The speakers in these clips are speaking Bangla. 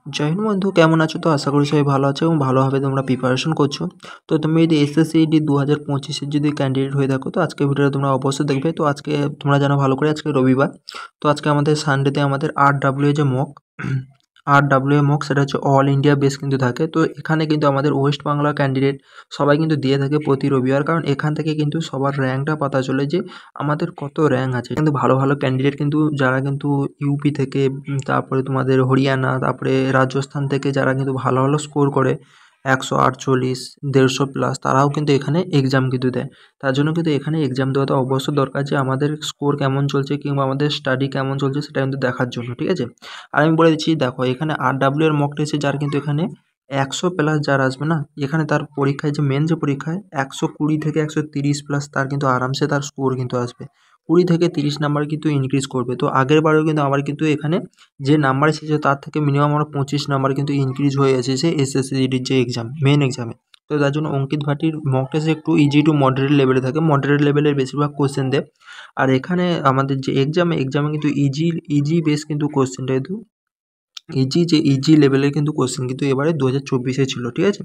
জয় হিন্দ বন্ধু, কেমন আছো? তো আশা করি সবাই ভালো আছো এবং ভালোভাবে তোমরা প্রিপারেশন করছো। তো তুমি যদি এসএসসিডি 2025-এর যদি ক্যান্ডিডেট হয়ে থাকো, তো আজকে ভিডিওটা তোমরা অবশ্যই দেখবে। তো আজকে তোমরা জানো ভালো করে, আজকে রবিবার। তো আজকে আমাদের সানডেতে আমাদের RWA যে মক RWA মক, সেটা হচ্ছে অল ইন্ডিয়া বেস কিন্তু থাকে। তো এখানে কিন্তু আমাদের ওয়েস্ট বাংলা ক্যান্ডিডেট সবাই কিন্তু দিয়ে থাকে প্রতি রবিবার, কারণ এখান থেকে কিন্তু সবার র্যাঙ্কটা পাতা চলে যে আমাদের কত র্যাঙ্ক আছে। কিন্তু ভালো ভালো ক্যান্ডিডেট কিন্তু যারা কিন্তু ইউপি থেকে, তারপরে তোমাদের হরিয়ানা, তারপরে রাজস্থান থেকে যারা কিন্তু ভালো ভালো স্কোর করে 148, 150+, তারাও কিন্তু এখানে এক্সাম কিন্তু দেয়। তার জন্য কিন্তু এখানে এক্সাম দেওয়াটা অবশ্যই দরকার, যে আমাদের স্কোর কেমন চলছে কিংবা আমাদের স্টাডি কেমন চলছে সেটা কিন্তু দেখার জন্য, ঠিক আছে। আর আমি বলে দিচ্ছি, দেখো এখানে RWA এর মক টেস্টে যার কিন্তু এখানে 100+ যার আসবে না, এখানে তার পরীক্ষায় যে মেন যে পরীক্ষায় 120 থেকে 130+, তার কিন্তু আরামসে তার স্কোর কিন্তু আসবে। 20 থেকে 30 নাম্বার কিন্তু ইনক্রিজ করবে। তো আগের বারেও কিন্তু আমার কিন্তু এখানে যে নাম্বার এসেছে তার থেকে মিনিমাম আমার 25 নাম্বার কিন্তু ইনক্রিজ হয়ে এসেছে এসএসসিডির যে এক্সাম, মেন এক্সামে। তো তার জন্য অঙ্কিত ভাটির মক টেস্ট একটু ইজি টু মডারেট লেভেলে থাকে, মডারেট লেভেলের বেশিরভাগ কোশ্চেন দেয়। আর এখানে আমাদের যে এক্সামে কিন্তু ইজি ইজি বেস কিন্তু কোশ্চেনটা কিন্তু ইজি লেভেলের কিন্তু কোশ্চেন কিন্তু এবারে 2024-এ ছিল, ঠিক আছে।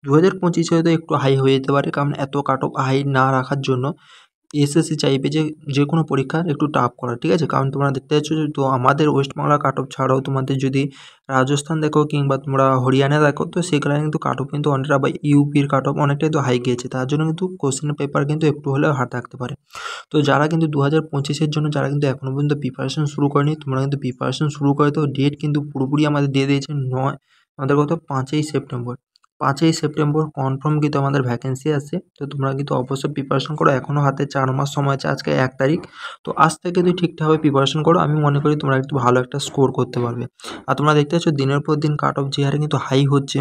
2025-এ হয়তো একটু হাই হয়ে যেতে পারে, কারণ এত কাট অফ হাই না রাখার জন্য এসএসসি চাইবে যে কোনো পরীক্ষা একটু টাফ করা, ঠিক আছে। কারণ তোমরা দেখতে পাচ্ছ যে, তো আমাদের ওয়েস্ট বাংলা কাট অফ ছাড়াও তোমাদের যদি রাজস্থান দেখো কিংবা তোমরা হরিয়ানা দেখো, তো সেখানে কিন্তু কাট অফ কিন্তু অনেকটা, বা ইউপির কাট অফ অনেকটাই তো হাই গিয়েছে। তার জন্য কিন্তু কোশ্চেনের পেপার কিন্তু একটু হলেও হার্ড থাকতে পারে। তো যারা কিন্তু 2025-এর জন্য যারা কিন্তু এখনও পর্যন্ত প্রিপারেশন শুরু করেনি, তোমরা কিন্তু প্রিপারেশন শুরু করে, তো ডেট কিন্তু পুরোপুরি আমাদের দিয়ে দিয়েছে আমাদের কত 5ই সেপ্টেম্বর। 5ই সেপ্টেম্বর কনফার্ম কিন্তু আমাদের ভ্যাকেন্সি আছে। তো তোমরা কিন্তু অবশ্যই প্রিপারেশন করো, এখনও হাতে 4 মাস সময় আছে, আজকে 1 তারিখ। তো আজ থেকে যদি ঠিকঠাকভাবে প্রিপারেশন করো, আমি মনে করি তোমরা একটু ভালো একটা স্কোর করতে পারবে। আর তোমরা দেখতে পাচ্ছ দিনের পর দিন কাট অফ যে হারে কিন্তু হাই হচ্ছে।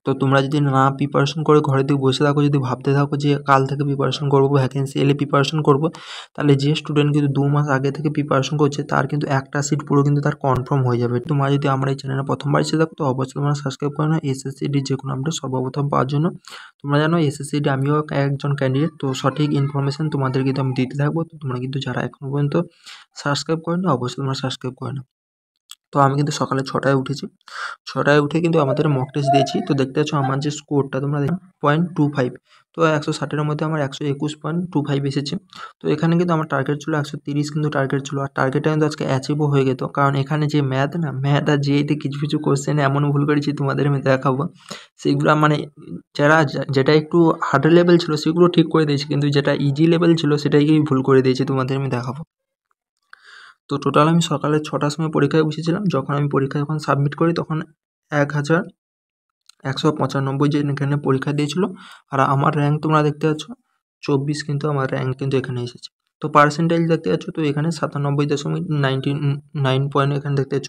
তো তোমরা যদি না প্রিপারেশন করে ঘরের দিকে বসে থাকো, যদি ভাবতে থাকো যে কাল থেকে প্রিপারেশন করবো, ভ্যাকেন্সি এলে প্রিপারেশন করবো, তাহলে যে স্টুডেন্ট কিন্তু 2 মাস আগে থেকে প্রিপারেশন করছে, তার কিন্তু একটা সিট পুরো কিন্তু তার কনফার্ম হয়ে যাবে। তোমরা যদি আমার এই চ্যানেলে প্রথমবার এসে থাকো, তো অবশ্যই তোমরা সাবস্ক্রাইব করে নাও এসএসসিডির যে কোনো আপডেট সর্বপ্রথম পাওয়ার জন্য। তোমরা জানো এসএসসিডি আমিও একজন ক্যান্ডিডেট, তো সঠিক ইনফরমেশন তোমাদের কিন্তু আমি দিতে থাকবো। তো তোমরা কিন্তু যারা এখনো পর্যন্ত সাবস্ক্রাইব করে নাও, অবশ্যই তোমরা সাবস্ক্রাইব করে নাও। তো আমি কিন্তু সকালে 6টায় উঠেছি, 6টায় উঠে কিন্তু আমাদের মক টেস্ট দিয়েছি। তো দেখতে পাচ্ছ আমার যে স্কোরটা তোমরা 0.25, তো 160-এর মধ্যে আমার 121.25 এসেছে। তো এখানে কিন্তু আমার টার্গেট ছিল 130, কিন্তু টার্গেট ছিল, আর টার্গেটটা কিন্তু আজকে অ্যাচিভও হয়ে যেত, কারণ এখানে যে ম্যাথ আর জিএতে কিছু কিছু কোশ্চেনে এমন ভুল করেছি তোমাদের আমি দেখাবো। সেগুলো মানে যেটা একটু হার্ড লেভেল ছিল সেগুলো ঠিক করে দিয়েছি, কিন্তু যেটা ইজি লেভেল ছিল সেটাকেই ভুল করে দিয়েছি, তোমাদের আমি দেখাবো। তো টোটাল আমি সকালে 6টার সময় পরীক্ষায় বসেছিলাম। যখন আমি পরীক্ষা সাবমিট করি, তখন 1195 যে এখানে পরীক্ষা দিয়েছিল। আর আমার র্যাঙ্ক তোমরা দেখতে পাচ্ছ 24, কিন্তু আমার র্যাঙ্ক কিন্তু এখানে এসেছে। তো পার্সেন্টেজ দেখতে পাচ্ছ, তো এখানে 97.99 পয়েন্ট এখানে দেখতে পাচ্ছ।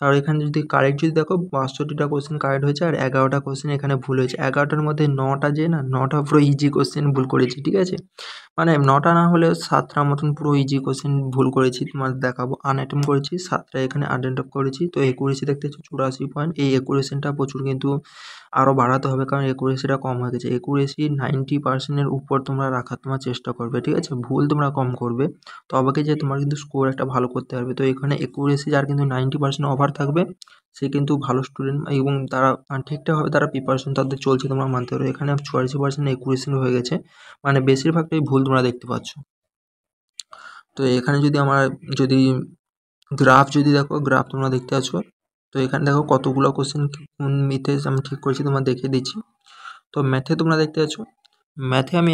আর এখানে যদি কারেক্ট যদি দেখো, 62টা কোশ্চেন কারেক্ট হয়েছে, আর 11টা কোশ্চেন এখানে ভুল হয়েছে। 11টার মধ্যে 9টা যে না, 9টা পুরো ইজি কোশ্চেন ভুল করেছি, ঠিক আছে। মানে 9টা না হলেও 7টার মতন পুরো ইজি কোশ্চেন ভুল করেছি, তোমাদের দেখাবো। আনঅ্যাটেম্প করেছি 7টা, এখানে আনঅ্যাটেম্প করেছি। তো একুরেসি দেখতে হচ্ছে 84 পয়েন্ট। এই একুরেশনটা প্রচুর কিন্তু আরও বাড়াতে হবে, কারণ একুরেসিটা কম হয়ে গেছে। একুরেসি 90%-এর উপর তোমরা রাখার তোমার চেষ্টা করবে, ঠিক আছে। ভুল তোমরা কম করবে, তবে যে তোমার কিন্তু স্কোর একটা ভালো করতে পারবে। তো এখানে একুরেসি যার কিন্তু 90% ওভার থাকবে, সে কিন্তু ভালো স্টুডেন্ট, এবং তারা ঠিকঠাকভাবে তারা প্রিপারেশন তাদের চলছে, তোমরা মানতে পারো। এখানে 84% একুরেসি হয়ে গেছে, মানে বেশিরভাগটাই ভুল তোমরা দেখতে পাচ্ছ। তো এখানে যদি যদি গ্রাফ যদি দেখো, গ্রাফ তোমরা দেখতে পাচ্ছ। তো এখানে দেখো কতগুলো কোশ্চেন কোন মিথে আমি ঠিক করেছি, তোমার দেখিয়ে দিচ্ছি। তো ম্যাথে তোমরা দেখতে পাচ্ছ, ম্যাথে আমি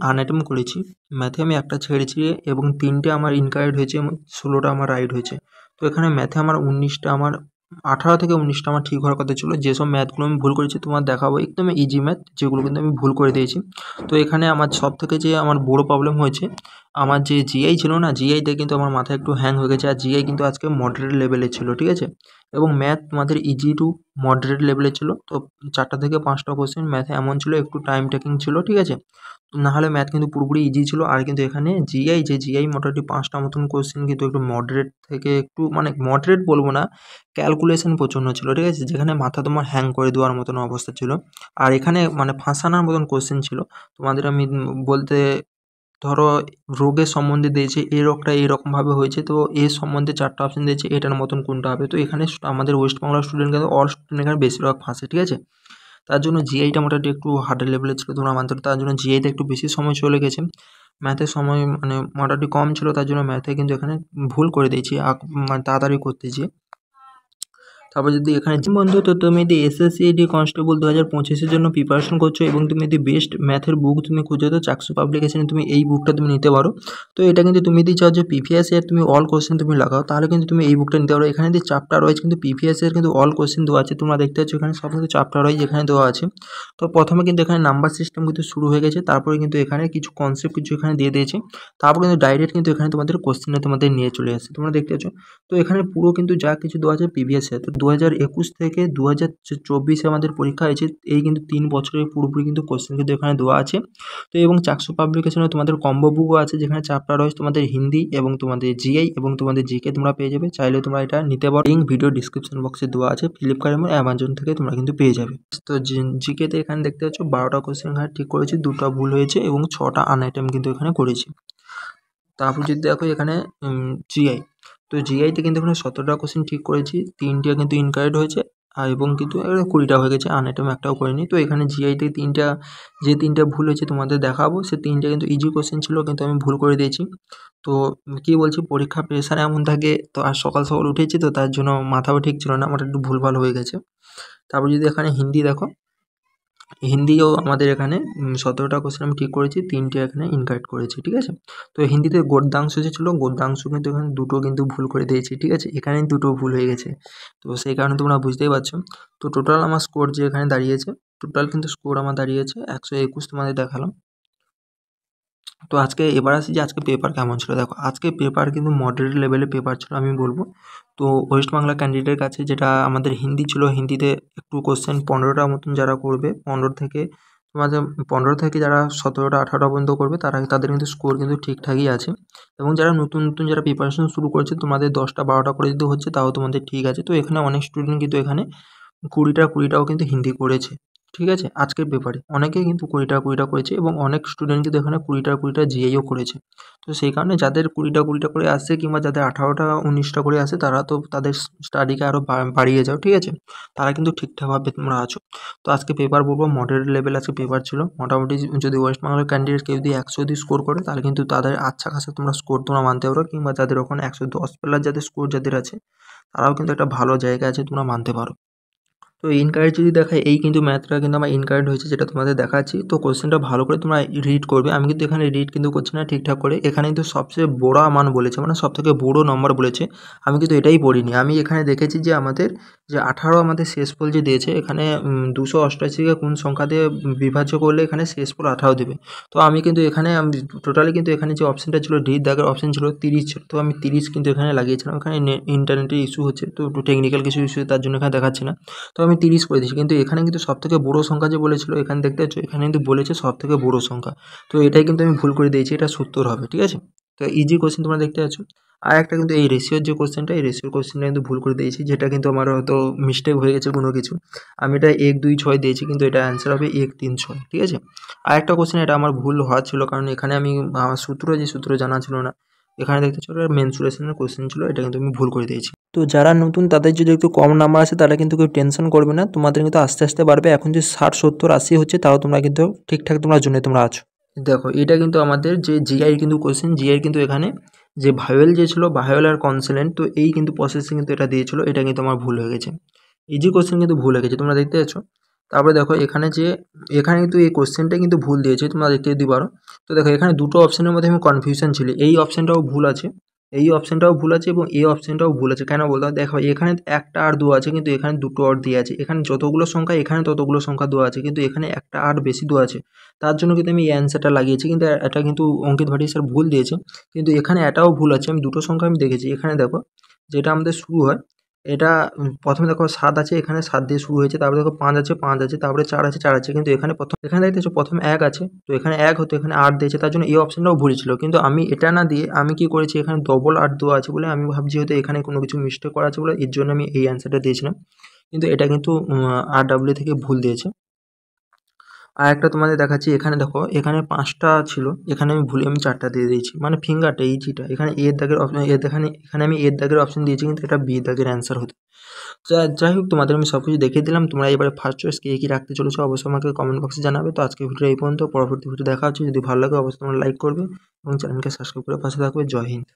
আনঅ্যাটেম্প করেছি, ম্যাথে আমি একটা ছেড়েছি, এবং 3টে আমার ইনকারেক্ট হয়েছে এবং 16টা আমার রাইট হয়েছে। তো এখানে ম্যাথে আমার 18 থেকে 19টা আমার ঠিক হওয়ার কথা ছিল। যেসব ম্যাথগুলো আমি ভুল করেছি তোমার দেখাবো, একদম ইজি ম্যাথ যেগুলো কিন্তু আমি ভুল করে দিয়েছি। তো এখানে আমার সব থেকে যে আমার বড় প্রবলেম হয়েছে, আমার যে জিআই ছিল না, জিআইতে কিন্তু আমার মাথায় একটু হ্যাং হয়ে গেছে। আর জিআই কিন্তু আজকে মডারেট লেভেলের ছিল, ঠিক আছে। এবং ম্যাথ তোমাদের ইজি টু মডারেট লেভেলের ছিল। তো 4টা থেকে 5টা কোশ্চেন ম্যাথে এমন ছিল, একটু টাইম টেকিং ছিল, ঠিক আছে। না হলে ম্যাথ কিন্তু পুরোপুরি ইজি ছিল। আর কিন্তু এখানে জিআই মোটামুটি 5টা মতন কোশ্চেন কিন্তু একটু মডারেট থেকে একটু, মানে মডারেট বলবো না, ক্যালকুলেশন প্রচণ্ড ছিল, ঠিক আছে, যেখানে মাথা তোমার হ্যাং করে দেওয়ার মতন অবস্থা ছিল। আর এখানে মানে ফাঁসানোর মতন কোশ্চেন ছিল। তোমাদের আমি বলতে ধরো রোগের সম্বন্ধে দিয়েছে, এই রোগটা এইরকমভাবে হয়েছে, তো এর সম্বন্ধে 4টা অপশন দিয়েছে, এটার মতন কোনটা হবে। তো এখানে আমাদের ওয়েস্ট বাংলার স্টুডেন্ট কিন্তু অল স্টুডেন্ট এখানে বেশিরভাগ ফাঁসে, ঠিক আছে। তার জন্য জিআইটা মোটামুটি একটু হার্ডের লেভেলের ছিল, তোমরা মানতে পারো। তার জন্য জিআইতে একটু বেশি সময় চলে গেছে, ম্যাথের সময় মানে মোটামুটি কম ছিল, তার জন্য ম্যাথে কিন্তু এখানে ভুল করে দিয়েছি মানে তাড়াতাড়ি করতে যেয়ে। তারপর যদি এখানে বন্ধু, তো তুমি যদি এসএসসি কনস্টেবল 2025-এর জন্য প্রিপারেশন করছো এবং তুমি যদি বেস্ট ম্যাথের বুক তুমি খুঁজো, তো চাকসু পাবলিকেশনে তুমি এই বুকটা তুমি নিতে পারো। তো এটা কিন্তু তুমি যদি চাও যে প্রিভিয়াস ইয়ার তুমি অল কোশ্চেন তুমি লাগাও, তাহলে কিন্তু তুমি এই বুকটা নিতে পারো। এখানে যে চ্যাপ্টার ওয়াইজ কিন্তু প্রিভিয়াস ইয়ার কিন্তু অল কোশ্চেন দেওয়া আছে, তোমরা দেখতে পাচ্ছ এখানে সব কিন্তু চ্যাপ্টার ওয়াইজ এখানে দেওয়া আছে। তো প্রথমে কিন্তু এখানে নাম্বার সিস্টেম কিন্তু শুরু হয়ে গেছে, তারপরে কিন্তু এখানে কিছু কনসেপ্ট কিছু এখানে দিয়ে দিয়েছে, তারপরে কিন্তু ডাইরেক্ট কিন্তু এখানে তোমাদের কোশ্চেনে তোমাদের নিয়ে চলে আসছে, তোমরা দেখতে পাচ্ছ। তো এখানে পুরো কিন্তু যা কিছু দেওয়া আছে প্রিভিয়াস ইয়ার, তো 2021 থেকে 2024 আমাদের পরীক্ষা হয়েছে, এই কিন্তু 3 বছরের পুরোপুরি কিন্তু কোশ্চেন কিন্তু এখানে দেওয়া আছে। তো এবং চাকসু পাবলিকেশনে তোমাদের কম্বো বুকও আছে, যেখানে চ্যাপ্টার ওয়াইজ তোমাদের হিন্দি এবং তোমাদের জিআই এবং তোমাদের জিকে তোমরা পেয়ে যাবে। চাইলে তোমরা এটা নিতে পারো, লিঙ্ক ভিডিও ডিসক্রিপশন বক্সে দেওয়া আছে, ফ্লিপকার্ট এবং অ্যামাজন থেকে তোমরা কিন্তু পেয়ে যাবে। তো জিকেতে এখানে দেখতে পাচ্ছ 12টা কোশ্চেন এখানে ঠিক করেছি, 2টা ভুল হয়েছে এবং 6টা আনআইটেম কিন্তু এখানে করেছি। তারপর যদি দেখো এখানে জিআই, তো জিআইতে কিন্তু এখানে 17টা কোশ্চেন ঠিক করেছি, 3টা কিন্তু ইনকারেক্ট হয়েছে, আর এবং কিন্তু 20টা হয়ে গেছে, আনআইটেম একটাও করিনি। তো এখানে জিআইতে যে তিনটা ভুল হয়েছে তোমাদের দেখাবো, সে 3টা কিন্তু ইজি কোশ্চেন ছিল, কিন্তু আমি ভুল করে দিয়েছি। তো কি বলছি, পরীক্ষা প্রেশার এমন থাকে, তো আর সকাল সকাল উঠেছি, তো তার জন্য মাথাও ঠিক ছিল না, আমার একটু ভুলভাল হয়ে গেছে। তারপর যদি এখানে হিন্দি দেখো, হিন্দিও আমাদের এখানে 17টা কোশ্চেন আমি ঠিক করেছি, 3টে এখানে ইনকারেক্ট করেছি, ঠিক আছে। তো হিন্দিতে গদ্যাংশ যে ছিল, গদ্যাংশ কিন্তু এখানে 2টো কিন্তু ভুল করে দিয়েছি, ঠিক আছে, এখানে 2টো ভুল হয়ে গেছে। তো সেই কারণে তোমরা বুঝতেই পারছো। তো টোটাল আমার স্কোর যে এখানে দাঁড়িয়েছে, টোটাল কিন্তু স্কোর আমার দাঁড়িয়েছে 121, তোমাদের দেখালাম। তো আজকে এবার আসি যে আজকে পেপার কেমন ছিল। দেখো আজকে পেপার কিন্তু মডারেট লেভেলের পেপার ছিল আমি বলবো। তো ওয়েস্ট বাংলা ক্যান্ডিডেটের কাছে যেটা আমাদের হিন্দি ছিল, হিন্দিতে একটু কোশ্চেন 15টা মতন যারা করবে, 15 থেকে যারা 17টা 18টা পর্যন্ত করবে, তাদের কিন্তু স্কোর কিন্তু ঠিকঠাকই আছে। এবং যারা নতুন নতুন যারা প্রিপারেশন শুরু করেছে, তোমাদের 10টা 12টা করে যদি হচ্ছে, তাও তোমাদের ঠিক আছে। তো এখানে অনেক স্টুডেন্ট কিন্তু এখানে 20টাও কিন্তু হিন্দি করেছে, ঠিক আছে। আজকের পেপারে অনেকেই কিন্তু 20টা করেছে এবং অনেক স্টুডেন্ট কিন্তু এখানে 20টা জিআইও করেছে। তো সেই কারণে যাদের 20টা করে আসছে, কিংবা যাদের 18টা 19টা করে আসে, তারা তো তাদের স্টাডিকে আরও বাড়িয়ে যাও, ঠিক আছে। তারা কিন্তু ঠিকঠাকভাবে তোমরা আছো। তো আজকে পেপার বলবো মডারেট লেভেল আজকে পেপার ছিল মোটামুটি। যদি ওয়েস্ট বাংলার ক্যান্ডিডেট কেউ যদি 100 যদি স্কোর করে, তাহলে কিন্তু তাদের আচ্ছা খাসা তোমরা স্কোর তোমরা মানতে পারো, কিংবা যাদের ওখানে 110 প্লাস যাদের স্কোর যাদের আছে, তারাও কিন্তু একটা ভালো জায়গা আছে, তোমরা মানতে পারো। তো ইনকারেক্ট যদি দেখায়, এই কিন্তু ম্যাথটা কিন্তু আমার ইনকারেক্ট হয়েছে, যেটা তোমাদের দেখাচ্ছি। তো কোশ্চেনটা ভালো করে তোমরা রিড করবে, আমি কিন্তু এখানে রিড কিন্তু করছি না ঠিকঠাক করে। এখানে কিন্তু সবচেয়ে বড় মান বলেছে, মানে সবথেকে বড় নম্বর বলেছে, আমি কিন্তু এটাই পড়িনি। আমি এখানে দেখেছি যে আমাদের যে 18 আমাদের শেষ ফল যে দিয়েছে, এখানে 288কে কোন সংখ্যা দিয়ে বিভাজ্য করলে এখানে শেষ ফল 18 দেবে। তো আমি কিন্তু এখানে টোটালি কিন্তু এখানে যে অপশানটা ছিল, ডি দাগের অপশান ছিল 30 ছিল, তো আমি 30 কিন্তু এখানে লাগিয়েছিলাম। এখানে ইন্টারনেটের ইস্যু হচ্ছে, তো একটু টেকনিক্যাল কিছু ইস্যু, তার জন্য এখানে দেখাচ্ছি না। তো আমি 30 করে দিয়েছি, কিন্তু এখানে কিন্তু সবথেকে বড় সংখ্যা যে বলেছিল, এখানে দেখতে পাচ্ছ এখানে কিন্তু বলেছে সবথেকে বড় সংখ্যা। তো এটাই কিন্তু আমি ভুল করে দিয়েছি, এটা 70 হবে, ঠিক আছে। তো ইজি কোশ্চেন তোমরা দেখতে পাচ্ছ। আর একটা কিন্তু এই রেশিওর যে কোশ্চেনটা, এই রেশিওর কোশ্চেনটা কিন্তু ভুল করে দিয়েছি, যেটা কিন্তু আমার হয়তো মিস্টেক হয়ে গেছে কোনো কিছু। আমি এটা 1 2 6 দিয়েছি, কিন্তু এটা অ্যান্সার হবে 1 3 6, ঠিক আছে। আর একটা কোশ্চেন এটা আমার ভুল হওয়ার ছিল, কারণ এখানে আমি আমার সূত্র জানা ছিল না। এখানে দেখতে পাচ্ছ মেনসুরেশনের কোশ্চেন ছিল, এটা কিন্তু আমি ভুল করে দিয়েছি। তো যারা নতুন তাদের যদি একটু কম নাম্বার আসে, তারা কিন্তু কেউ টেনশন করবে না, তোমাদের কিন্তু আস্তে আস্তে বাড়বে। এখন যে 60 70 80 হচ্ছে, তাও তোমরা কিন্তু ঠিকঠাক তোমরা জন্য তোমরা আছো। দেখো এটা কিন্তু আমাদের যে জিআই কিন্তু কোশ্চেন, জিআই কিন্তু এখানে যে ভায়োয়েল যে ছিল, ভায়োয়েল আর কনসোনেন্ট, তো এই কিন্তু প্রসেসে কিন্তু এটা দিয়েছিল, এটা কিন্তু আমার ভুল হয়ে গেছে। ইজি কোশ্চেন কিন্তু ভুল হয়ে গেছে, তোমরা দেখতে পাচ্ছ। তারপরে দেখো এখানে কিন্তু এই কোশ্চেনটা কিন্তু ভুল দিয়েছে, তোমরা দেখতে দিতে পারো। তো দেখো এখানে দুটো অপশানের মধ্যে আমি কনফিউশন ছিল, এই অপশানটাও ভুল আছে, এই অপশানটাও ভুল আছে এবং এই অপশানটাও ভুল আছে। কেন বলতো, দেখো এখানে একটা আর 2 আছে, কিন্তু এখানে 2টো আর দিয়ে আছে। এখানে যতগুলো সংখ্যা, এখানে ততগুলো সংখ্যা দেওয়া আছে, কিন্তু এখানে একটা আর বেশি দেওয়া আছে। তার জন্য কিন্তু আমি এই অ্যান্সারটা লাগিয়েছি, কিন্তু এটা কিন্তু অঙ্কিত ভাটিয়া স্যার ভুল দিয়েছে। কিন্তু এখানে এটাও ভুল আছে, আমি দুটো সংখ্যা আমি দেখেছি। এখানে দেখো যেটা আমাদের শুরু হয়, এটা প্রথমে দেখো 7 আছে, এখানে 7 দিয়ে শুরু হয়েছে। তারপরে দেখো 5 আছে, 5 আছে, তারপরে 4 আছে, 4 আছে। কিন্তু এখানে দেখতেছো প্রথম 1 আছে, তো এখানে 1 হতো, এখানে 8 দিয়েছে, তার জন্য এই অপশানটাও ভুল ছিল। কিন্তু আমি এটা না দিয়ে আমি কি করেছি, এখানে ডবল 8 দেওয়া আছে বলে আমি ভাবছি হয়তো এখানে কোনো কিছু মিস্টেক করা আছে বলে, এর জন্য আমি এই অ্যান্সারটা দিয়েছিলাম। কিন্তু এটা কিন্তু RW থেকে ভুল দিয়েছে। আর একটা তোমাদের দেখাচ্ছি, এখানে দেখো এখানে 5টা ছিল, এখানে আমি ভুলে 4টা দিয়ে দিয়েছি, মানে ফিঙ্গারটা এই যেটা এখানে এর দাগের অপশন, এখানে আমি এর দাগের অপশন দিয়েছি, কিন্তু এটা বি দাগের অ্যান্সার হতো। যাই হোক, তোমাদের আমি সব কিছু দেখিয়ে দিলাম। তোমরা এবারে ফার্স্ট চয়েস কে কী রাখতে চলেছো অবশ্যই আমাকে কমেন্ট বক্সে জানাবে। তো আজকের ভিডিও এই পর্যন্ত, পরবর্তী ভিডিও দেখা হচ্ছে। যদি ভালো লাগে অবশ্যই তোমরা লাইক করবে এবং চ্যানেলকে সাবস্ক্রাইব করে পাশে থাকবে। জয় হিন্দ।